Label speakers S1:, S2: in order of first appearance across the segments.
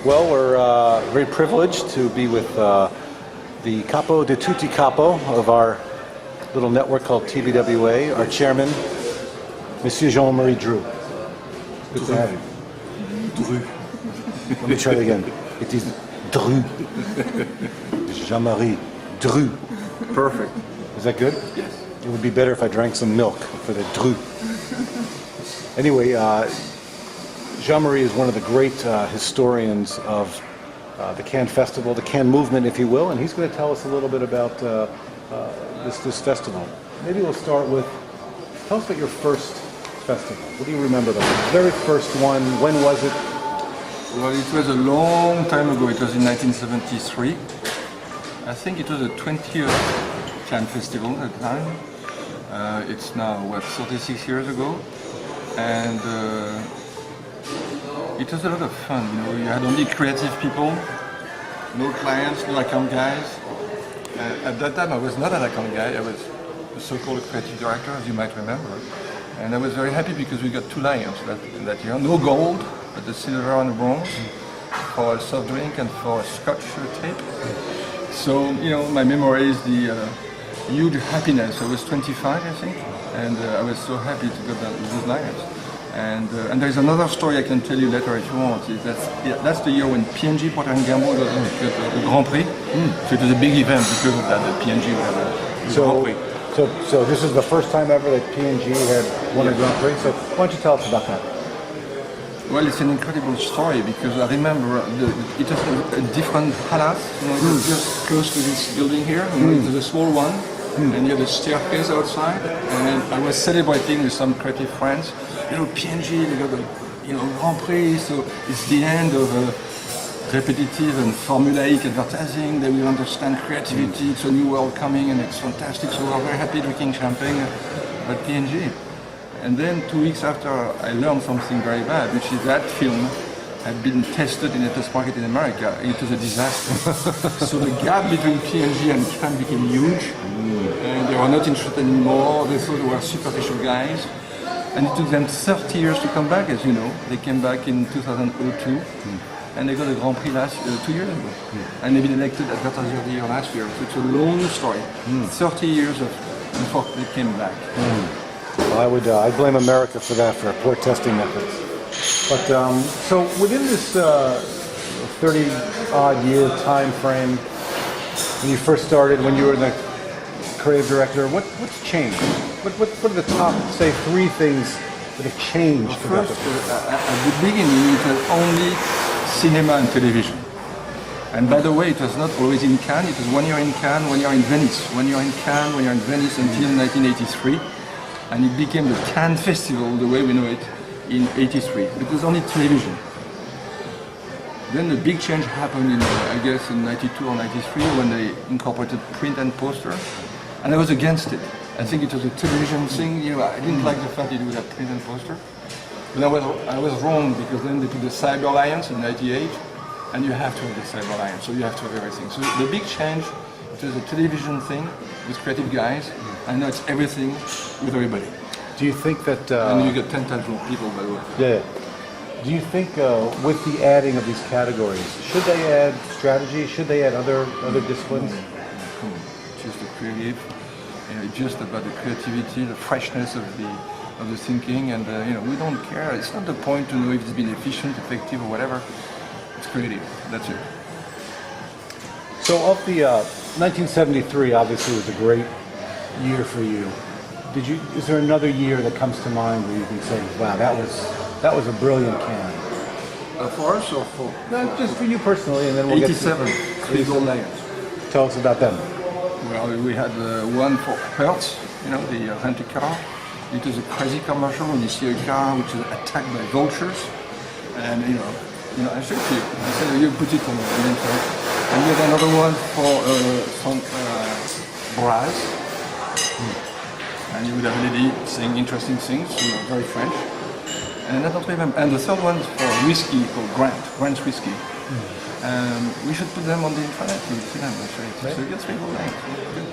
S1: Well, we're very privileged to be with the capo de tutti capo of our little network called TBWA, our chairman, Monsieur Jean-Marie Dru. Good to have you.
S2: Dru.
S1: Let me try it again. It is Dru. Jean-Marie Dru.
S2: Perfect.
S1: Is that good?
S2: Yes.
S1: It would be better if I drank some milk for the Dru. Anyway, Jean-Marie is one of the great historians of the Cannes Festival, the Cannes movement, if you will, and he's going to tell us a little bit about this festival. Maybe we'll start with, tell us about your first festival. What do you remember the very first one? When was it?
S2: Well, it was a long time ago. It was in 1973. I think it was the 20th Cannes Festival at the time. It's now, 36 years ago. And it was a lot of fun. You had only creative people, no clients, no account guys. At that time, I was not an account guy. I was a so-called creative director, as you might remember. And I was very happy because we got 2 lions that year. No gold, but the silver and the bronze for a soft drink and for a scotch tape. So, my memory is the huge happiness. I was 25, I think, and I was so happy to get these lions. And there's another story I can tell you later if you want. That's the year when P&G Procter & Gamble got the Grand Prix. So it was a big event because of that. The P&G got the Grand Prix.
S1: So this is the first time ever that P&G had won a Grand Prix. So why don't you tell us about that?
S2: Well, it's an incredible story because I remember it was a different palace. It was just close to this building here. It was a small one, and you had a staircase outside. And I was celebrating with some creative friends. P&G, they got the Grand Prix, so it's the end of repetitive and formulaic advertising. They will understand creativity. It's a new world coming, and it's fantastic. So we're very happy drinking champagne at P&G. And then 2 weeks after, I learned something very bad, which is that film had been tested in a test market in America. It was a disaster. So the gap between P&G and Cannes became huge, and they were not interested anymore. They thought they were superficial guys. And it took them 30 years to come back, as you know. They came back in 2002, and they got a Grand Prix 2 years ago. And they've been elected Advertiser of the Year last year. So it's a long story. 30 years before they came back.
S1: Well, I'd blame America for that, for poor testing methods. But so within this 30-odd year time frame, when you first started, when you were the creative director, what's changed? What are the top, say, 3 things that have changed?
S2: First, at the beginning, it was only cinema and television. And by the way, it was not always in Cannes. It was 1 year in Cannes, 1 year in Venice. 1 year in Cannes, 1 year in Venice until 1983. And it became the Cannes Festival, the way we know it, in 83. It was only television. Then the big change happened in, I guess, in 92 or 93 when they incorporated print and poster. And I was against it. I think it was a television thing. I didn't like the fact that it would have print and poster. But I was wrong because then they put the Cyber Alliance in 98, and you have to have the Cyber Alliance, so you have to have everything. So the big change, it was a television thing with creative guys, and now it's everything with everybody.
S1: Do you think that...
S2: and you get 10 times more people, by the way.
S1: Yeah. Do you think with the adding of these categories, should they add strategy? Should they add other disciplines?
S2: Come on, just the creative. Just about the creativity, the freshness of the thinking, and we don't care. It's not the point to know if it's been efficient, effective, or whatever. It's creative. That's it.
S1: So, of the 1973, obviously was a great year for you. Is there another year that comes to mind where you can say, "Wow, that was a brilliant Cannes"?
S2: For us or for?
S1: No, just for you personally, and then we'll
S2: 87,
S1: get to
S2: 3 gold lions.
S1: Tell us about them.
S2: Well, we had one for Schwartz, the rented car. It was a crazy commercial when you see a car which is attacked by vultures. And, I showed it to you. I said, you put it on the internet. And we had another one for some brass. And you would have a lady saying interesting things, very French. And I don't remember. And the third one is for whiskey called Grant's whiskey. We should put them on the intranet. You'll see them. I'll show you. So you get 3 gold lions. Good.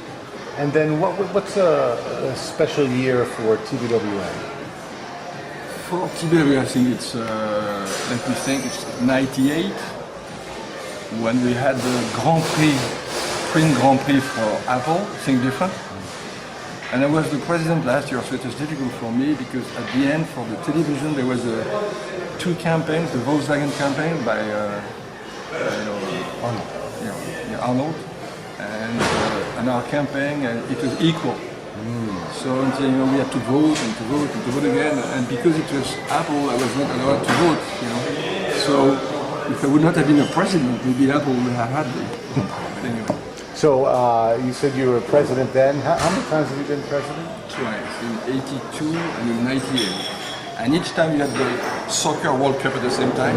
S1: And then what's a special year for TBWA?
S2: For TBWA, I think it's, let me think, it's 98. when we had the Grand Prix, Sprint Grand Prix for Apple, think different. And I was the president last year, so it was difficult for me because at the end, for the television, there was two campaigns: the Volkswagen campaign by Arnold, and our campaign, and it was equal. So until we had to vote and to vote and to vote again, and because it was Apple, I was not allowed to vote. So if I would not have been a president, maybe Apple would have had it. But anyway.
S1: So you said you were president then. How many times have you been president?
S2: Twice, in '82 and in '98. And each time you had the soccer World Cup at the same time.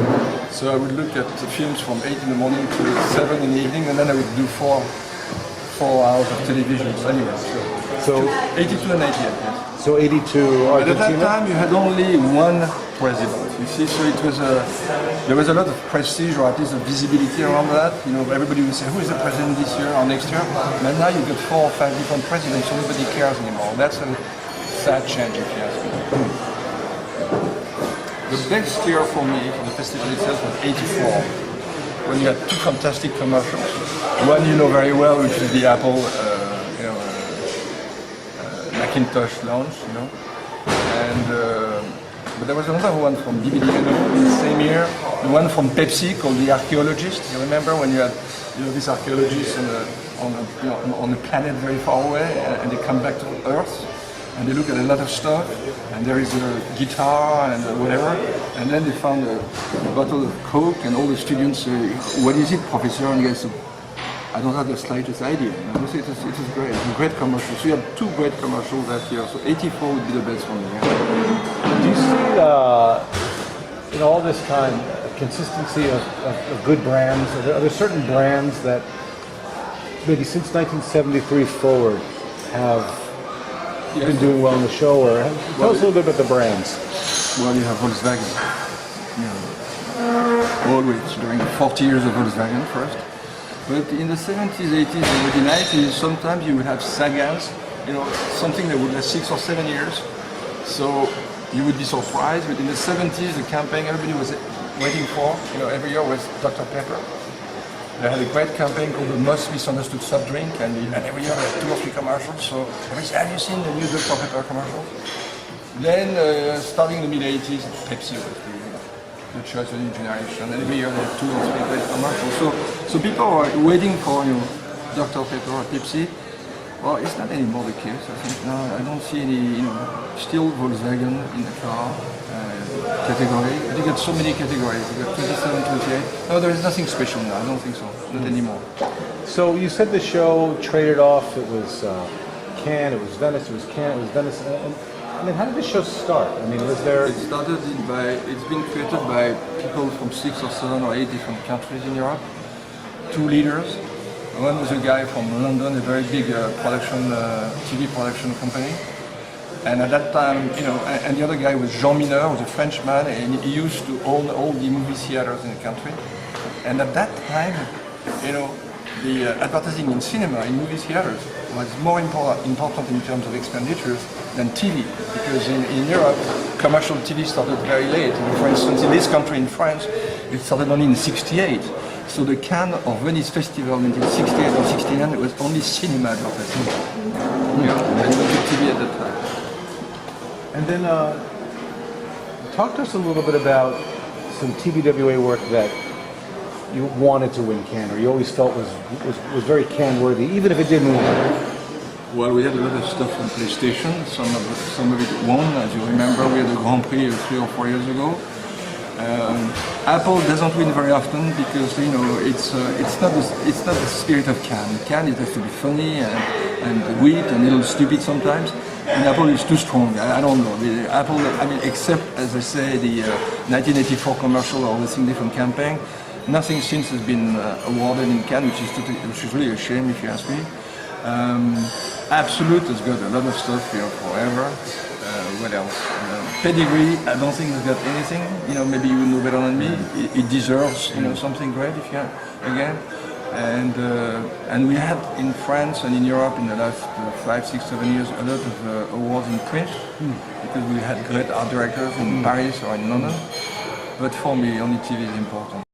S2: So I would look at the films from 8 in the morning to 7 in the evening, and then I would do four hours of television. So anyway, so 82 and 98, yes.
S1: So 82 Argentina?
S2: But at that time you had only one president, you see, so it was there was a lot of prestige, or at least a visibility around that. Everybody would say, who is the president this year or next year? But now you get 4 or 5 different presidents, so nobody cares anymore. That's a sad change, if you ask me. The best year for me, for the festival itself, was '84, when you had 2 fantastic commercials. One you know very well, which is the Apple Macintosh launch, and but there was another one from DVD in the same year, the one from Pepsi called The Archaeologist. You remember when you had these archaeologists on a planet very far away, and they come back to Earth, and they look at a lot of stuff, and there is a guitar and whatever, and then they found a bottle of Coke, and all the students say, what is it, professor? And he goes, I don't have the slightest idea. It was great. It was a great commercial. So you had 2 great commercials that year. So '84 would be the best for me.
S1: Do you see, in all this time, a consistency of good brands? Are there certain brands that maybe since 1973 forward have been doing well in the show? Or tell us a little bit about the brands.
S2: Well, you have Volkswagen. Always during the 40 years of Volkswagen first. But in the 70s, 80s, and the 90s, sometimes you would have sagans, something that would last 6 or 7 years. So you would be surprised. But in the 70s, the campaign everybody was waiting for, every year was Dr. Pepper. They had a great campaign called the Most Misunderstood Soft Drink, and every year they had 2 or 3 commercials. So everybody said, have you seen the new Dr. Pepper commercial? Then, starting in the mid-80s, Pepsi was the choice of the new generation, and every year they had 2 or 3 great commercials. So people are waiting for Dr. Pepper or Pepsi. Well, it's not anymore the case. I think now I don't see any, still Volkswagen in the car category. But you get so many categories. You got 27, 28. No, there is nothing special now. I don't think so. Not anymore.
S1: So you said the show traded off. It was Cannes, it was Venice, it was Cannes, it was Venice. And then how did the show start? I mean, was there...
S2: It started it's been created by people from 6 or 7 or 8 different countries in Europe. 2 leaders. One was a guy from London, a very big TV production company. And at that time, and the other guy was Jean Mineur, who was a Frenchman, and he used to own all the movie theaters in the country. And at that time, the advertising in cinema, in movie theaters, was more important in terms of expenditures than TV, because in Europe, commercial TV started very late. For instance, in this country, in France, it started only in '68. So the Cannes or Venice Festival until '68 or '69, it was only cinema advertising. And not TV at that time.
S1: And then talk to us a little bit about some TBWA work that you wanted to win Cannes, or you always felt was very Cannes-worthy, even if it didn't win.
S2: Well, we had a lot of stuff on PlayStation. Some of it won, as you remember. We had a Grand Prix 3 or 4 years ago. Apple doesn't win very often because it's not the spirit of Cannes. Cannes, it has to be funny and weird and a little stupid sometimes. And Apple is too strong. I don't know. Apple, except as I say, the 1984 commercial or the Think Different campaign, nothing since has been awarded in Cannes, which is really a shame if you ask me. Absolute has got a lot of stuff here forever. What else? Pedigree, I don't think it's got anything. Maybe you know better than me. It deserves, something great if you again. And we had in France and in Europe in the last 5, 6, 7 years a lot of awards in print because we had great art directors in Paris or in London. But for me, only TV is important.